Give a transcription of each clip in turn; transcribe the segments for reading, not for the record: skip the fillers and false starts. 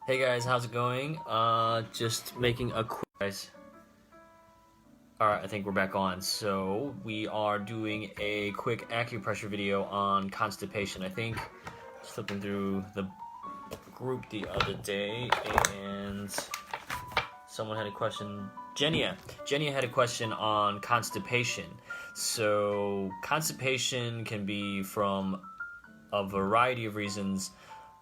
Hey guys, how's it going? Just making a quick guys. Alright, I think we're back on. So we are doing a quick acupressure video on constipation. I think flipping through the group the other day and someone had a question. Jenia had a question on constipation. So constipation can be from a variety of reasons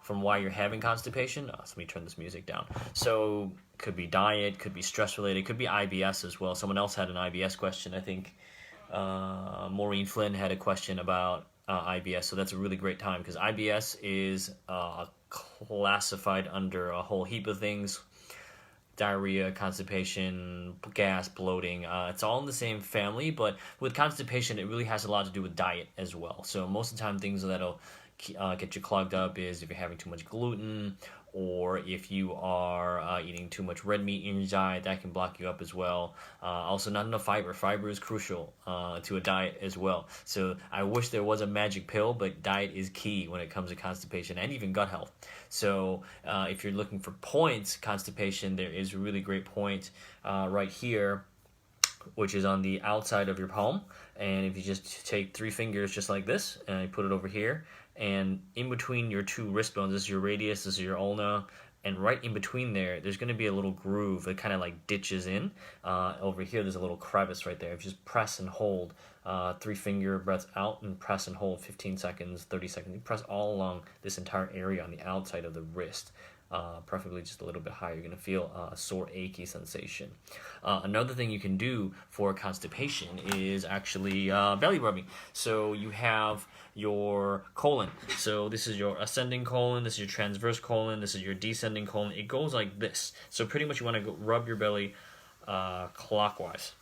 from why you're having constipation. So let me turn this music down. So could be diet, could be stress related, could be IBS as well. Someone else had an IBS question. I think Maureen Flynn had a question about IBS. So that's a really great time because IBS is classified under a whole heap of things: diarrhea, constipation, gas, bloating. It's all in the same family, but with constipation, it really has a lot to do with diet as well. So most of the time, things that'll get you clogged up is if you're having too much gluten, or if you are eating too much red meat in your diet, that can block you up as well. Also, not enough fiber. Fiber is crucial to a diet as well. So I wish there was a magic pill, but diet is key when it comes to constipation and even gut health. So if you're looking for points, constipation, there is a really great point right here, which is on the outside of your palm. And if you just take 3 fingers just like this and you put it over here, and in between your 2 wrist bones, this is your radius, this is your ulna, and right in between there's going to be a little groove that kind of like ditches in. Over here, there's a little crevice right there. If you just press and hold, 3 finger breaths out and press and hold 15 seconds, 30 seconds. You press all along this entire area on the outside of the wrist. Preferably just a little bit higher. You're going to feel a sore, achy sensation. Another thing you can do for constipation is actually belly rubbing. So you have your colon. So this is your ascending colon, this is your transverse colon, this is your descending colon. It goes like this. So pretty much you want to rub your belly clockwise.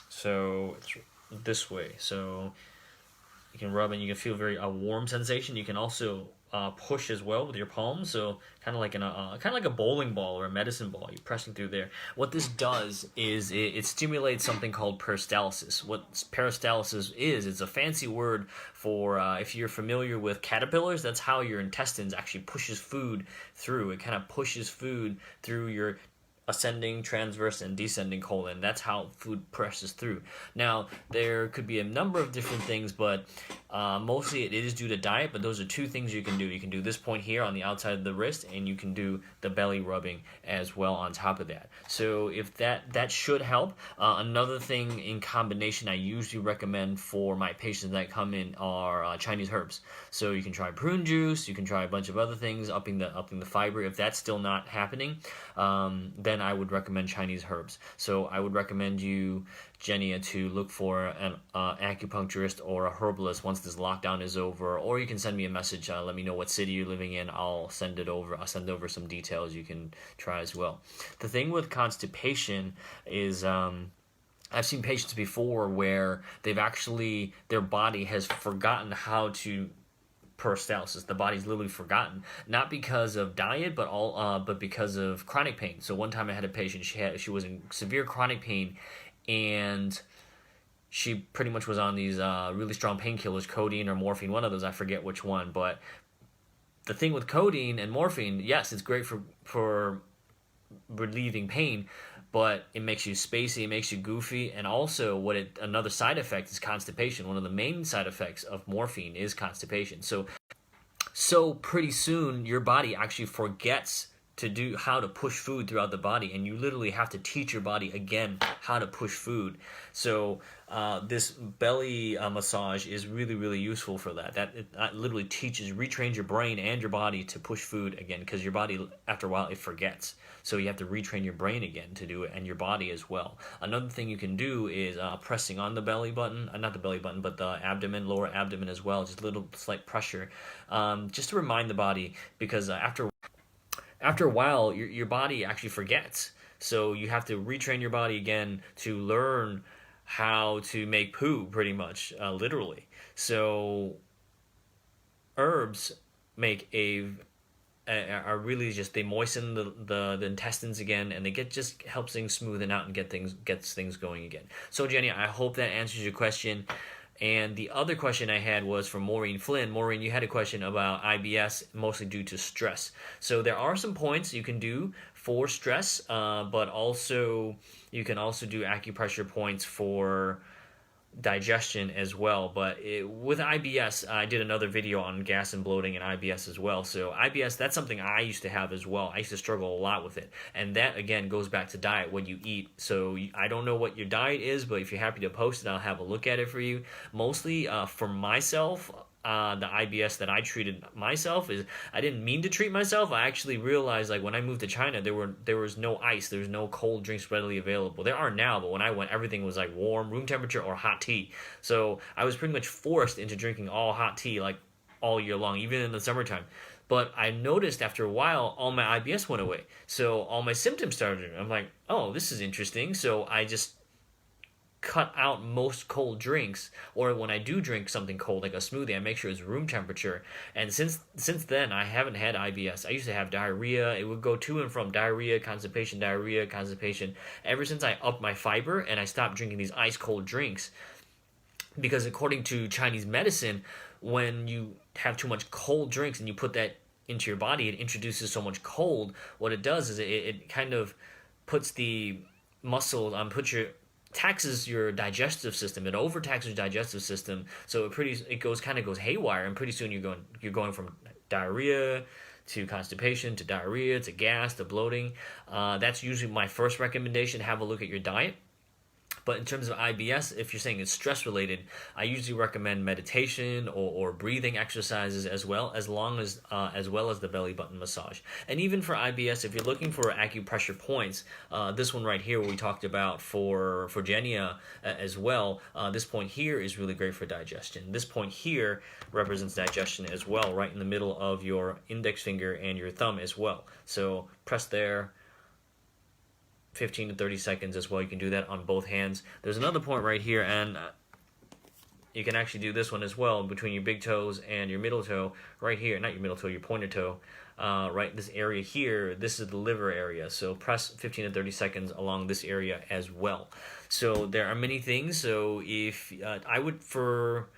So it's this way. So you can rub and you can feel a warm sensation. You can also push as well with your palms, so kind of like a bowling ball or a medicine ball. You're pressing through there. What this does is it stimulates something called peristalsis. What peristalsis is, it's a fancy word for if you're familiar with caterpillars. That's how your intestines actually pushes food through. It kind of pushes food through your ascending, transverse, and descending colon. That's how food presses through. Now, there could be a number of different things, but mostly it is due to diet, but those are 2 things you can do. You can do this point here on the outside of the wrist, and you can do the belly rubbing as well on top of that. So if that should help. Another thing in combination I usually recommend for my patients that come in are Chinese herbs. So you can try prune juice, you can try a bunch of other things, upping the fiber. If that's still not happening, then I would recommend Chinese herbs. So I would recommend you, Jenia, to look for an acupuncturist or a herbalist once this lockdown is over, or you can send me a message. Let me know what city you're living in. I'll send over some details you can try as well. The thing with constipation is I've seen patients before where their body has forgotten how to peristalsis. The body's literally forgotten, not because of diet, but because of chronic pain. So one time I had a patient. She was in severe chronic pain, and she pretty much was on these really strong painkillers, codeine or morphine, one of those. I forget which one. But the thing with codeine and morphine, yes, it's great for relieving pain, but it makes you spacey, it makes you goofy, and also another side effect is constipation. One of the main side effects of morphine is constipation. So pretty soon your body actually forgets how to push food throughout the body, and you literally have to teach your body again how to push food. So this belly massage is really, really useful for that. It literally retrains your brain and your body to push food again, because your body, after a while, it forgets. So you have to retrain your brain again to do it, and your body as well. Another thing you can do is pressing on the belly button, not the belly button, but the abdomen, lower abdomen as well, just a little slight pressure, just to remind the body, because after a while, your body actually forgets. So you have to retrain your body again to learn how to make poo, pretty much, literally. So herbs are really just, they moisten the intestines again, and just helps things smoothen out and gets things going again. So Jenny, I hope that answers your question. And the other question I had was from Maureen Flynn. Maureen, you had a question about IBS, mostly due to stress. So there are some points you can do for stress, but also you can also do acupressure points for digestion as well. But with IBS, I did another video on gas and bloating and IBS as well. So IBS, that's something I used to have as well. I used to struggle a lot with it. And that, again, goes back to diet, what you eat. So I don't know what your diet is, but if you're happy to post it, I'll have a look at it for you. Mostly for myself, the IBS that I treated myself is I didn't mean to treat myself. I actually realized like when I moved to China, there was no ice, there was no cold drinks readily available. There are now, but when I went, everything was like warm, room temperature or hot tea. So I was pretty much forced into drinking all hot tea like all year long, even in the summertime. But I noticed after a while, all my IBS went away. So all my symptoms started. I'm like, oh, this is interesting. So I just cut out most cold drinks, or when I do drink something cold like a smoothie, I make sure it's room temperature. And since then I haven't had IBS. I used to have diarrhea. It would go to and from diarrhea, constipation, diarrhea, constipation. Ever since I upped my fiber and I stopped drinking these ice cold drinks, because according to Chinese medicine, when you have too much cold drinks and you put that into your body, it introduces so much cold. What it does is it kind of puts the muscle puts your taxes your digestive system. It overtaxes your digestive system, so it goes haywire, and pretty soon you're going from diarrhea to constipation to diarrhea to gas to bloating. That's usually my first recommendation. Have a look at your diet. But in terms of IBS, if you're saying it's stress related, I usually recommend meditation or breathing exercises as well as the belly button massage. And even for IBS, if you're looking for acupressure points, this one right here we talked about for Genia as well. This point here is really great for digestion. This point here represents digestion as well, right in the middle of your index finger and your thumb as well. So press there. 15 to 30 seconds as well. You can do that on both hands. There's another point right here, and you can actually do this one as well between your big toes and your middle toe right here. Not your middle toe, your pointer toe. Right, this area here, this is the liver area. So press 15 to 30 seconds along this area as well. So there are many things. So if I would, for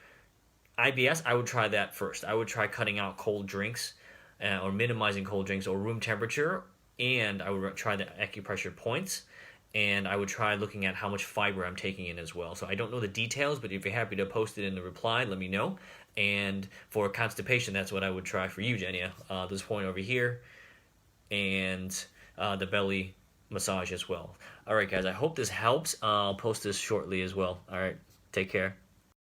IBS, I would try that first. I would try cutting out cold drinks or minimizing cold drinks or room temperature. And I would try the acupressure points, and I would try looking at how much fiber I'm taking in as well. So I don't know the details, but if you're happy to post it in the reply, let me know. And for constipation, that's what I would try for you, Genia. This point over here, and the belly massage as well. All right, guys, I hope this helps. I'll post this shortly as well. All right, take care.